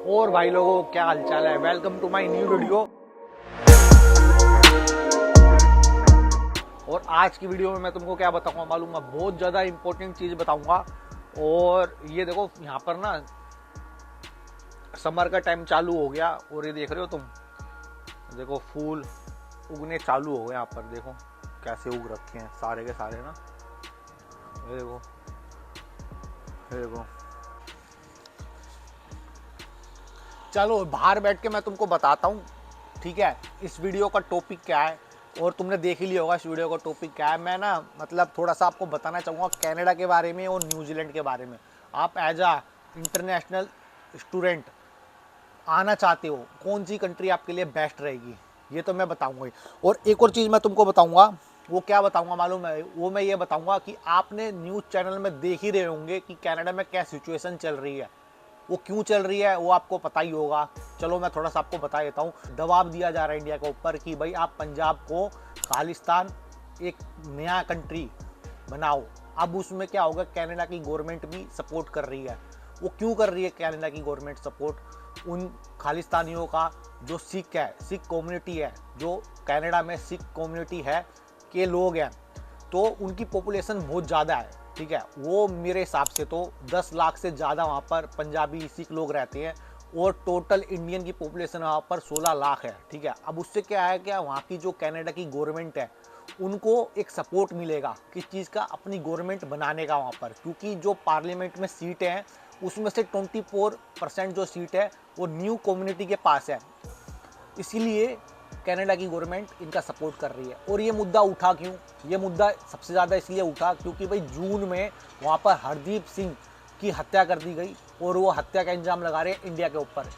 और भाई लोगों, क्या हालचाल है। Welcome to my new video. और आज की वीडियो में मैं तुमको क्या बताऊंगा मालूम है, बहुत ज़्यादा इंपॉर्टेंट चीज़ बताऊंगा। और ये देखो, यहाँ पर ना समर का टाइम चालू हो गया और ये देख रहे हो तुम, देखो फूल उगने चालू हो गए। यहाँ पर देखो कैसे उग रखे हैं सारे के सारे ना, ये देखो, ये देखो। चलो बाहर बैठ के मैं तुमको बताता हूँ, ठीक है, इस वीडियो का टॉपिक क्या है। और तुमने देख ही लिया होगा इस वीडियो का टॉपिक क्या है। मैं ना मतलब थोड़ा सा आपको बताना चाहूँगा कनाडा के बारे में और न्यूजीलैंड के बारे में। आप एज आ इंटरनेशनल स्टूडेंट आना चाहते हो, कौन सी कंट्री आपके लिए बेस्ट रहेगी, ये तो मैं बताऊँगा ही। और एक और चीज़ मैं तुमको बताऊँगा, वो क्या बताऊँगा मालूम है, वो मैं ये बताऊँगा कि आपने न्यूज़ चैनल में देख ही रहे होंगे कि कनाडा में क्या सिचुएशन चल रही है। वो क्यों चल रही है वो आपको पता ही होगा। चलो मैं थोड़ा सा आपको बता देता हूँ। दबाव दिया जा रहा है इंडिया के ऊपर कि भाई आप पंजाब को खालिस्तान एक नया कंट्री बनाओ। अब उसमें क्या होगा, कनाडा की गवर्नमेंट भी सपोर्ट कर रही है। वो क्यों कर रही है कनाडा की गवर्नमेंट सपोर्ट? उन खालिस्तानियों का जो सिख है, सिख कम्युनिटी है, जो कनाडा में सिख कम्युनिटी है के लोग हैं, तो उनकी पॉपुलेशन बहुत ज़्यादा है, ठीक है। वो मेरे हिसाब से तो 10 लाख से ज़्यादा वहाँ पर पंजाबी सिख लोग रहते हैं और टोटल इंडियन की पॉपुलेशन वहाँ पर 16 लाख है, ठीक है। अब उससे क्या है, क्या वहाँ की जो कनाडा की गवर्नमेंट है उनको एक सपोर्ट मिलेगा किस चीज़ का, अपनी गवर्नमेंट बनाने का वहाँ पर, क्योंकि जो पार्लियामेंट में सीटें हैं उसमें से 24% जो सीट है वो न्यू कम्युनिटी के पास है। इसीलिए कनाडा की गवर्नमेंट इनका सपोर्ट कर रही है। और ये मुद्दा उठा क्यों? ये मुद्दा सबसे ज़्यादा इसलिए उठा क्योंकि भाई जून में वहाँ पर हरदीप सिंह की हत्या कर दी गई और वो हत्या का इल्ज़ाम लगा रहे हैं इंडिया के ऊपर,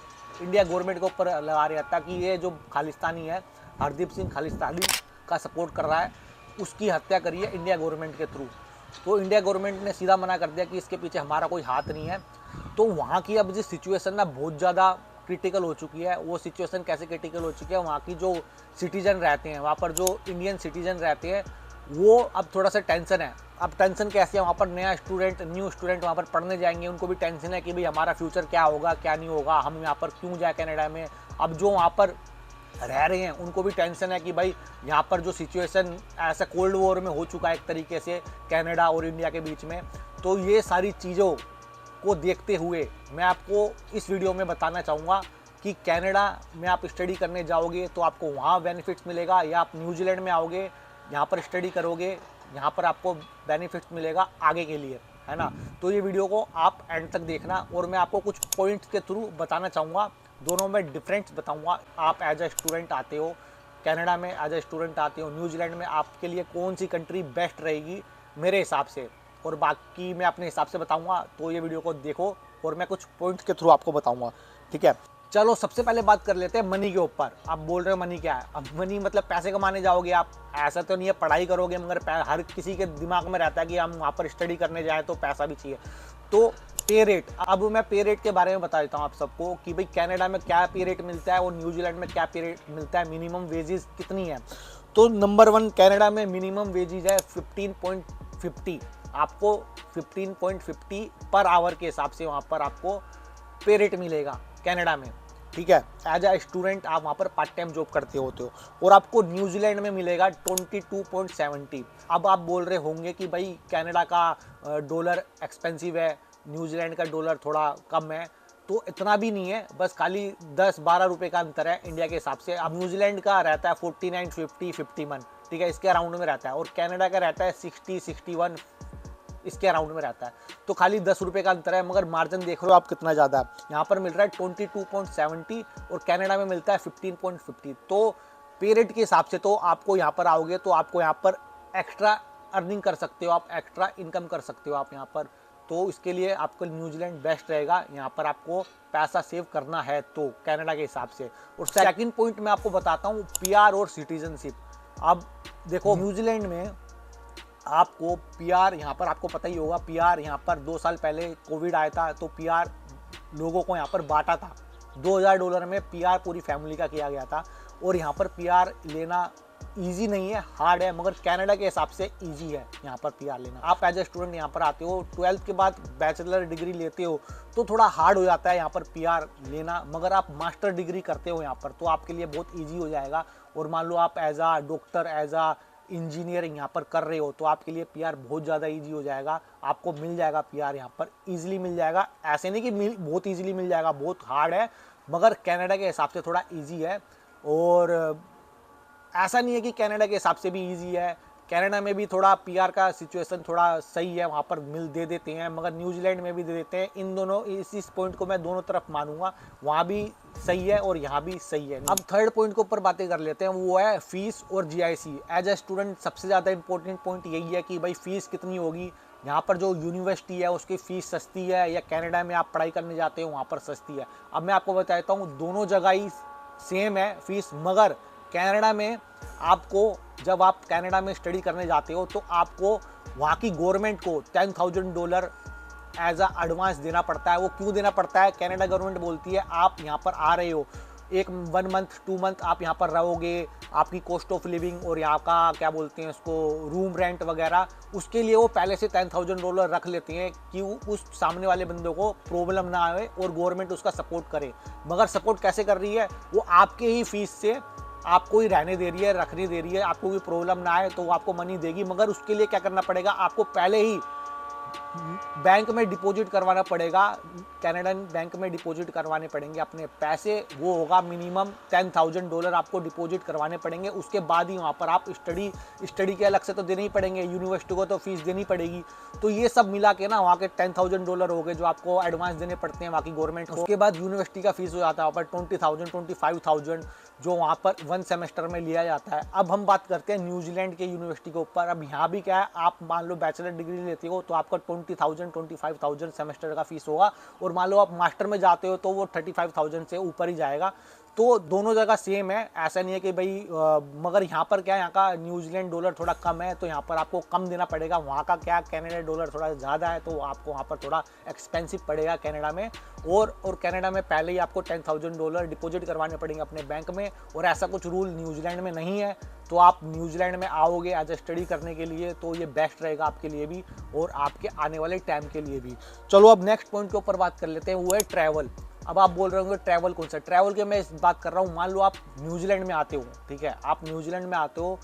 इंडिया गवर्नमेंट के ऊपर लगा रहे हैं हत्या कि ये जो खालिस्तानी है, हरदीप सिंह खालिस्तानी का सपोर्ट कर रहा है, उसकी हत्या करी है इंडिया गवर्नमेंट के थ्रू। तो इंडिया गवर्नमेंट ने सीधा मना कर दिया कि इसके पीछे हमारा कोई हाथ नहीं है। तो वहाँ की अब जो सिचुएशन ना बहुत ज़्यादा क्रिटिकल हो चुकी है। वो सिचुएशन कैसे क्रिटिकल हो चुकी है, वहाँ की जो सिटीजन रहते हैं, वहाँ पर जो इंडियन सिटीजन रहते हैं, वो अब थोड़ा सा टेंशन है। अब टेंशन कैसे है, वहाँ पर न्यू स्टूडेंट वहाँ पर पढ़ने जाएंगे, उनको भी टेंशन है कि भाई हमारा फ्यूचर क्या होगा क्या नहीं होगा, हम यहाँ पर क्यों जाए कनाडा में। अब जो वहाँ पर रह रहे हैं उनको भी टेंशन है कि भाई यहाँ पर जो सिचुएशन ऐसा कोल्ड वॉर में हो चुका है एक तरीके से कनाडा और इंडिया के बीच में। तो ये सारी चीज़ों को देखते हुए मैं आपको इस वीडियो में बताना चाहूँगा कि कनाडा में आप स्टडी करने जाओगे तो आपको वहाँ बेनिफिट्स मिलेगा, या आप न्यूजीलैंड में आओगे यहाँ पर स्टडी करोगे, यहाँ पर आपको बेनिफिट्स मिलेगा आगे के लिए, है ना। तो ये वीडियो को आप एंड तक देखना और मैं आपको कुछ पॉइंट्स के थ्रू बताना चाहूँगा, दोनों में डिफरेंस बताऊँगा। आप एज ए स्टूडेंट आते हो कनाडा में, एज ए स्टूडेंट आते हो न्यूजीलैंड में, आपके लिए कौन सी कंट्री बेस्ट रहेगी मेरे हिसाब से, और बाकी मैं अपने हिसाब से बताऊंगा। तो ये वीडियो को देखो और मैं कुछ पॉइंट्स के थ्रू आपको बताऊंगा, ठीक है। चलो सबसे पहले बात कर लेते हैं मनी के ऊपर। आप बोल रहे हो मनी क्या है? अब मनी मतलब पैसे कमाने जाओगे आप, ऐसा तो नहीं है पढ़ाई करोगे, मगर हर किसी के दिमाग में रहता है कि हम वहाँ पर स्टडी करने जाएँ तो पैसा भी चाहिए। तो पे रेट, अब मैं पे रेट के बारे में बता देता हूँ आप सबको कि भाई कनाडा में क्या पे रेट मिलता है और न्यूजीलैंड में क्या पे रेट मिलता है, मिनिमम वेजेस कितनी है। तो नंबर 1 कनाडा में मिनिमम वेजेस है 15.50, आपको 15.50 पर आवर के हिसाब से वहाँ पर आपको पे रेट मिलेगा कनाडा में, ठीक है। एज आ स्टूडेंट आप वहाँ पर पार्ट टाइम जॉब करते होते हो, और आपको न्यूजीलैंड में मिलेगा 22.70। अब आप बोल रहे होंगे कि भाई कनाडा का डॉलर एक्सपेंसिव है, न्यूजीलैंड का डॉलर थोड़ा कम है। तो इतना भी नहीं है, बस खाली 10-12 रुपये का अंतर है इंडिया के हिसाब से। अब न्यूजीलैंड का रहता है 49, 50, 51, ठीक है, इसके अराउंड में रहता है, और कनाडा का रहता है 60, 61, इसके अराउंड में रहता है। तो खाली 10 रुपये का अंतर है, मगर मार्जिन देख रहे हो आप कितना ज़्यादा है। यहाँ पर मिल रहा है 22.70 और कनाडा में मिलता है 15.50। तो पे रेट के हिसाब से तो आपको यहाँ पर आओगे तो आपको यहाँ पर एक्स्ट्रा अर्निंग कर सकते हो, आप एक्स्ट्रा इनकम कर सकते हो आप यहाँ पर। तो इसके लिए आपको न्यूजीलैंड बेस्ट रहेगा यहाँ पर आपको पैसा सेव करना है तो कनाडा के हिसाब से। और सेकंड पॉइंट मैं आपको बताता हूँ पीआर और सिटीजनशिप। अब देखो न्यूजीलैंड में आपको पीआर, यहाँ पर आपको पता ही होगा, पीआर यहाँ पर 2 साल पहले कोविड आया था तो पीआर लोगों को यहाँ पर बांटा था। $2000 में पीआर पूरी फैमिली का किया गया था, और यहाँ पर पीआर लेना इजी नहीं है, हार्ड है, मगर कनाडा के हिसाब से इजी है यहाँ पर पीआर लेना। आप एज ए स्टूडेंट यहाँ पर आते हो, 12th के बाद बैचलर डिग्री लेते हो तो थोड़ा हार्ड हो जाता है यहाँ पर पीआर लेना, मगर आप मास्टर डिग्री करते हो यहाँ पर तो आपके लिए बहुत ईजी हो जाएगा। और मान लो आप एज आ डॉक्टर, एज आ इंजीनियर यहाँ पर कर रहे हो तो आपके लिए पीआर बहुत ज़्यादा इजी हो जाएगा, आपको मिल जाएगा पीआर यहाँ पर इजीली मिल जाएगा। ऐसे नहीं कि बहुत इजीली मिल जाएगा, बहुत हार्ड है, मगर कनाडा के हिसाब से थोड़ा इजी है। और ऐसा नहीं है कि कनाडा के हिसाब से भी इजी है, कनाडा में भी थोड़ा पीआर का सिचुएशन थोड़ा सही है, वहाँ पर दे देते हैं, मगर न्यूजीलैंड में भी दे देते हैं। इन दोनों इस पॉइंट को मैं दोनों तरफ मानूंगा, वहाँ भी सही है और यहाँ भी सही है। अब थर्ड पॉइंट के ऊपर बातें कर लेते हैं, वो है फीस और जीआईसी। एज ए स्टूडेंट सबसे ज़्यादा इंपॉर्टेंट पॉइंट यही है कि भाई फीस कितनी होगी। यहाँ पर जो यूनिवर्सिटी है उसकी फ़ीस सस्ती है, या कनाडा में आप पढ़ाई करने जाते हो वहाँ पर सस्ती है। अब मैं आपको बताता हूँ, दोनों जगह ही सेम है फीस, मगर कनाडा में आपको, जब आप कनाडा में स्टडी करने जाते हो तो आपको वहाँ की गवर्नमेंट को $10,000 एज अ एडवांस देना पड़ता है। वो क्यों देना पड़ता है? कनाडा गवर्नमेंट बोलती है आप यहाँ पर आ रहे हो, 1 मंथ 2 मंथ आप यहाँ पर रहोगे, आपकी कॉस्ट ऑफ लिविंग और यहाँ का क्या बोलते हैं उसको, रूम रेंट वगैरह, उसके लिए वो पहले से $10,000 रख लेते हैं कि उस सामने वाले बंदों को प्रॉब्लम ना आए और गवर्नमेंट उसका सपोर्ट करे। मगर सपोर्ट कैसे कर रही है? वो आपके ही फीस से आपको ही रहने दे रही है, रखने दे रही है, आपको भी प्रॉब्लम ना आए तो वो आपको मनी देगी। मगर उसके लिए क्या करना पड़ेगा? आपको पहले ही बैंक में डिपॉजिट करवाना पड़ेगा, कनाडियन बैंक में डिपॉजिट करवाने पड़ेंगे अपने पैसे। वो होगा मिनिमम $10,000 आपको डिपॉजिट करवाने पड़ेंगे। उसके बाद ही वहाँ पर आप स्टडी के अलग से तो देने ही पड़ेंगे, यूनिवर्सिटी को तो फीस देनी पड़ेगी। तो ये सब मिला के ना वहाँ के $10,000 हो गए जो आपको एडवांस देने पड़ते हैं वहाँ की गवर्नमेंट को। उसके बाद यूनिवर्सिटी का फीस हो जाता है वहाँ पर 20,000 25,000 जो वहाँ पर 1 सेमेस्टर में लिया जाता है। अब हम बात करते हैं न्यूजीलैंड के यूनिवर्सिटी के ऊपर। अब यहाँ भी क्या है, आप मान लो बैचलर डिग्री लेते हो तो आपका 20,000 25,000 सेमेस्टर का फीस होगा, और मान लो आप मास्टर में जाते हो तो वो 35,000 से ऊपर ही जाएगा। तो दोनों जगह सेम है, ऐसा नहीं है कि भाई मगर यहाँ पर क्या है, यहाँ का न्यूजीलैंड डॉलर थोड़ा कम है तो यहाँ पर आपको कम देना पड़ेगा। वहाँ का क्या कनाडा डॉलर थोड़ा ज़्यादा है तो आपको वहाँ पर थोड़ा एक्सपेंसिव पड़ेगा कनाडा में। और कनाडा में पहले ही आपको $10,000 डिपॉजिट करवाने पड़ेंगे अपने बैंक में, और ऐसा कुछ रूल न्यूजीलैंड में नहीं है। तो आप न्यूजीलैंड में आओगे एज ए स्टडी करने के लिए तो ये बेस्ट रहेगा आपके लिए भी और आपके आने वाले टाइम के लिए भी। चलो अब नेक्स्ट पॉइंट के ऊपर बात कर लेते हैं, वो है ट्रैवल। अब आप बोल रहे होंगे ट्रैवल कौन सा? ट्रैवल की मैं बात कर रहा हूँ, मान लो आप न्यूजीलैंड में आते हो, ठीक है, आप न्यूजीलैंड में आते हो,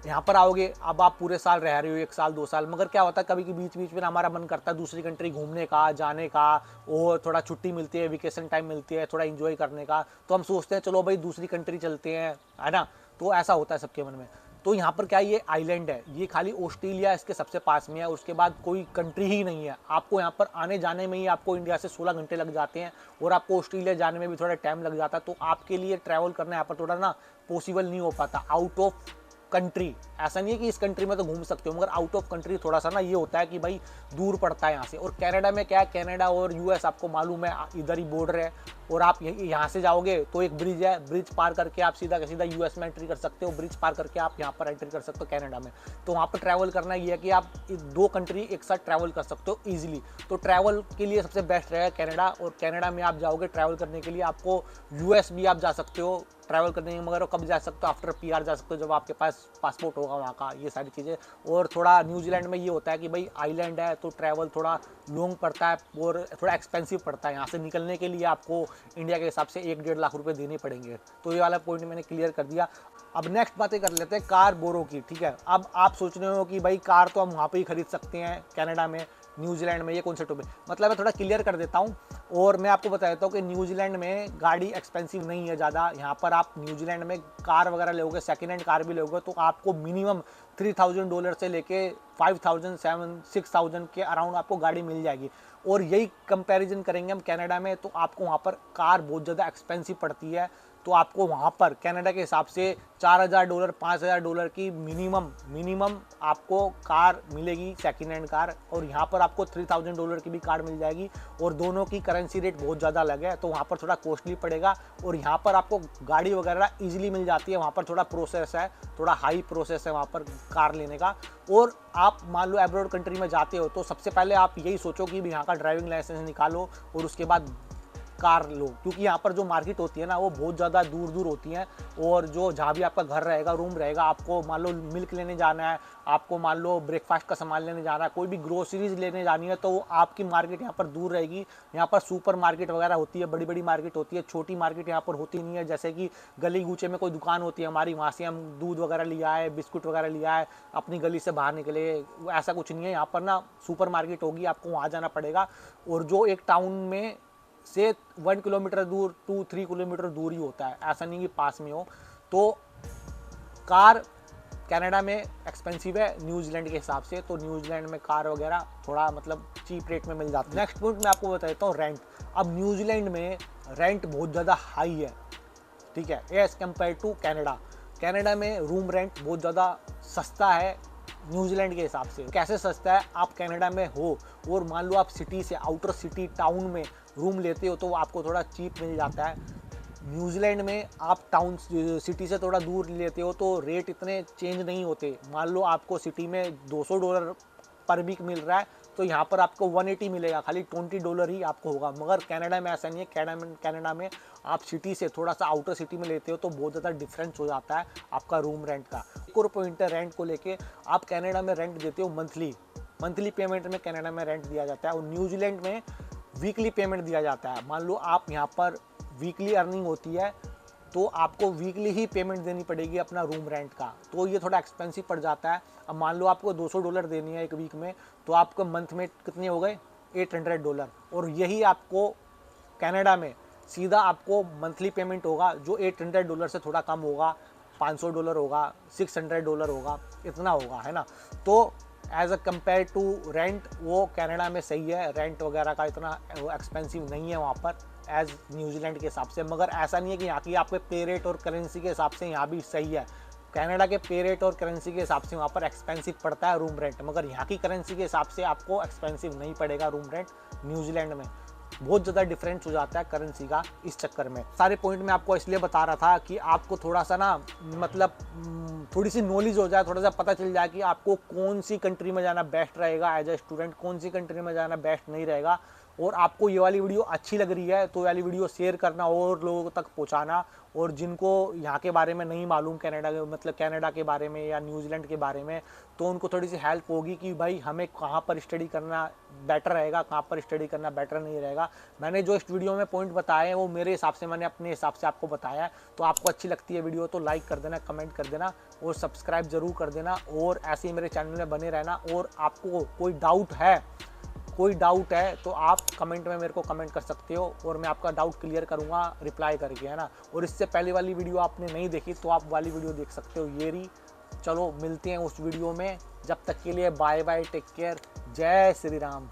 यहाँ पर आओगे, अब आप पूरे साल रह रहे हो, 1 साल 2 साल, मगर क्या होता है कभी के बीच में हमारा मन करता है दूसरी कंट्री घूमने का, जाने का, और थोड़ा छुट्टी मिलती है, वेकेशन टाइम मिलती है, थोड़ा एंजॉय करने का, तो हम सोचते हैं चलो भाई दूसरी कंट्री चलते हैं, है ना। तो ऐसा होता है सबके मन में। तो यहाँ पर क्या, ये आइलैंड है, ये खाली ऑस्ट्रेलिया इसके सबसे पास में है, उसके बाद कोई कंट्री ही नहीं है। आपको यहाँ पर आने जाने में ही आपको इंडिया से 16 घंटे लग जाते हैं, और आपको ऑस्ट्रेलिया जाने में भी थोड़ा टाइम लग जाता है। तो आपके लिए ट्रैवल करना यहाँ पर थोड़ा ना पॉसिबल नहीं हो पाता आउट ऑफ कंट्री। ऐसा नहीं है कि इस कंट्री में तो घूम सकते हो, मगर आउट ऑफ कंट्री थोड़ा सा ना ये होता है कि भाई दूर पड़ता है यहाँ से। और कनाडा में क्या है, कनाडा और यूएस आपको मालूम है इधर ही बॉर्डर है, और आप यहाँ से जाओगे तो एक ब्रिज है, ब्रिज पार करके आप सीधा सीधा यूएस में एंट्री कर सकते हो, ब्रिज पार करके आप यहाँ पर एंट्री कर सकते हो कनाडा में। तो वहाँ पर ट्रैवल करना ये है कि आप 2 कंट्री एक साथ ट्रैवल कर सकते हो ईजिली। तो ट्रैवल के लिए सबसे बेस्ट रहेगा कनाडा, और कनाडा में आप जाओगे ट्रैवल करने के लिए, आपको यूएस भी आप जा सकते हो ट्रैवल करने के, मगर कब जा सकते हो, आफ्टर पीआर जा सकते हो, जब आपके पास पासपोर्ट होगा वहाँ का, ये सारी चीज़ें। और थोड़ा न्यूजीलैंड में ये होता है कि भाई आइलैंड है तो ट्रैवल थोड़ा लॉन्ग पड़ता है और थोड़ा एक्सपेंसिव पड़ता है। यहाँ से निकलने के लिए आपको इंडिया के हिसाब से 1-1.5 लाख रुपए देने पड़ेंगे। तो ये वाला पॉइंट मैंने क्लियर कर दिया। अब नेक्स्ट बातें कर लेते हैं कार बोरो की, ठीक है। अब आप सोच रहे हो कि भाई कार तो हम वहाँ पे ही खरीद सकते हैं कनाडा में, न्यूजीलैंड में, ये कौन से टॉपिक, मतलब मैं थोड़ा क्लियर कर देता हूँ। और मैं आपको बता देता हूँ कि न्यूजीलैंड में गाड़ी एक्सपेंसिव नहीं है ज़्यादा। यहाँ पर आप न्यूजीलैंड में कार वगैरह लोगे, सेकेंड हैंड कार भी लोगे, तो आपको मिनिमम $3,000 से लेके 5,000 7 6,000 के अराउंड आपको गाड़ी मिल जाएगी। और यही कंपैरिजन करेंगे हम कनाडा में, तो आपको वहाँ पर कार बहुत ज़्यादा एक्सपेंसिव पड़ती है। तो आपको वहाँ पर कनाडा के हिसाब से $4,000 $5,000 की मिनिमम आपको कार मिलेगी, सेकेंड हैंड कार। और यहाँ पर आपको $3,000 की भी कार मिल जाएगी, और दोनों की करेंसी रेट बहुत ज़्यादा अलग है, तो वहाँ पर थोड़ा कॉस्टली पड़ेगा। और यहाँ पर आपको गाड़ी वगैरह ईजिली मिल जाती है, वहाँ पर थोड़ा प्रोसेस है, थोड़ा हाई प्रोसेस है वहाँ पर कार लेने का। और आप मान लो अब्रॉड कंट्री में जाते हो तो सबसे पहले आप यही सोचो कि यहाँ का ड्राइविंग लाइसेंस निकालो, और उसके बाद कार लो, क्योंकि यहाँ पर जो मार्केट होती है ना वो बहुत ज़्यादा दूर दूर होती है। और जो जहाँ भी आपका घर रहेगा, रूम रहेगा, आपको मान लो मिल्क लेने जाना है, आपको मान लो ब्रेकफास्ट का सामान लेने जाना है, कोई भी ग्रोसरीज लेने जानी है, तो आपकी मार्केट यहाँ पर दूर रहेगी। यहाँ पर सुपर मार्केट वगैरह होती है, बड़ी बड़ी मार्केट होती है, छोटी मार्केट यहाँ पर होती नहीं है। जैसे कि गली गूचे में कोई दुकान होती है हमारी, वहाँ से हम दूध वगैरह लिया है, बिस्कुट वगैरह लिया है, अपनी गली से बाहर निकले, ऐसा कुछ नहीं है। यहाँ पर ना सुपर मार्केट होगी, आपको वहाँ जाना पड़ेगा। और जो एक टाउन में से 1 किलोमीटर दूर 2-3 किलोमीटर दूर ही होता है, ऐसा नहीं कि पास में हो। तो कार कनाडा में एक्सपेंसिव है न्यूजीलैंड के हिसाब से, तो न्यूजीलैंड में कार वगैरह थोड़ा मतलब चीप रेट में मिल जाती है। नेक्स्ट पॉइंट मैं आपको बता देता हूँ रेंट। अब न्यूजीलैंड में रेंट बहुत ज़्यादा हाई है, ठीक है, as compare to Canada. Canada में रूम रेंट बहुत ज़्यादा सस्ता है न्यूजीलैंड के हिसाब से। कैसे सस्ता है, आप कनाडा में हो और मान लो आप सिटी से आउटर सिटी टाउन में रूम लेते हो तो आपको थोड़ा चीप मिल जाता है। न्यूजीलैंड में आप टाउन सिटी से थोड़ा दूर लेते हो तो रेट इतने चेंज नहीं होते। मान लो आपको सिटी में $200 पर वीक मिल रहा है, तो यहाँ पर आपको 180 मिलेगा, खाली $20 ही आपको होगा। मगर कनाडा में ऐसा नहीं है। कनाडा में आप सिटी से थोड़ा सा आउटर सिटी में लेते हो तो बहुत ज़्यादा डिफरेंस हो जाता है आपका रूम रेंट का। एक और पॉइंट है रेंट को लेके, आप कनाडा में रेंट देते हो मंथली पेमेंट में कनाडा में रेंट दिया जाता है, और न्यूजीलैंड में वीकली पेमेंट दिया जाता है। मान लो आप यहाँ पर वीकली अर्निंग होती है तो आपको वीकली ही पेमेंट देनी पड़ेगी अपना रूम रेंट का, तो ये थोड़ा एक्सपेंसिव पड़ जाता है। अब मान लो आपको $200 देनी है एक वीक में, तो आपको मंथ में कितने हो गए $800। और यही आपको कनाडा में सीधा आपको मंथली पेमेंट होगा, जो $800 से थोड़ा कम होगा, $500 होगा, $600 होगा, इतना होगा, है ना। तो as a compare to rent वो कनाडा में सही है, रेंट वगैरह का इतना एक्सपेंसिव नहीं है वहाँ पर एज न्यूजीलैंड के हिसाब से। मगर ऐसा नहीं है कि यहाँ की आपके पे रेट और करेंसी के हिसाब से यहाँ भी सही है। कनाडा के पे रेट और करेंसी के हिसाब से वहाँ पर एक्सपेंसिव पड़ता है रूम रेंट, मगर यहाँ की करेंसी के हिसाब से आपको एक्सपेंसिव नहीं पड़ेगा रूम रेंट न्यूजीलैंड में। बहुत ज़्यादा डिफरेंस हो जाता है करेंसी का इस चक्कर में। सारे पॉइंट मैं आपको इसलिए बता रहा था कि आपको थोड़ा सा ना मतलब थोड़ी सी नॉलेज हो जाए, थोड़ा सा पता चल जाए कि आपको कौन सी कंट्री में जाना बेस्ट रहेगा एज ए स्टूडेंट, कौन सी कंट्री में जाना बेस्ट नहीं रहेगा। और आपको ये वाली वीडियो अच्छी लग रही है तो वाली वीडियो शेयर करना और लोगों तक पहुंचाना। और जिनको यहाँ के बारे में नहीं मालूम, कनाडा के मतलब कनाडा के बारे में या न्यूजीलैंड के बारे में, तो उनको थोड़ी सी हेल्प होगी कि भाई हमें कहाँ पर स्टडी करना बेटर रहेगा, कहाँ पर स्टडी करना बेटर नहीं रहेगा। मैंने जो इस वीडियो में पॉइंट बताए हैं वो मेरे हिसाब से मैंने अपने हिसाब से आपको बताया है। तो आपको अच्छी लगती है वीडियो तो लाइक कर देना, कमेंट कर देना और सब्सक्राइब ज़रूर कर देना, और ऐसे ही मेरे चैनल में बने रहना। और आपको कोई डाउट है तो आप कमेंट में मेरे को कमेंट कर सकते हो और मैं आपका डाउट क्लियर करूंगा रिप्लाई करके, है ना। और इससे पहले वाली वीडियो आपने नहीं देखी तो आप वाली वीडियो देख सकते हो, ये रही। चलो मिलते हैं उस वीडियो में, जब तक के लिए बाय बाय, टेक केयर, जय श्री राम।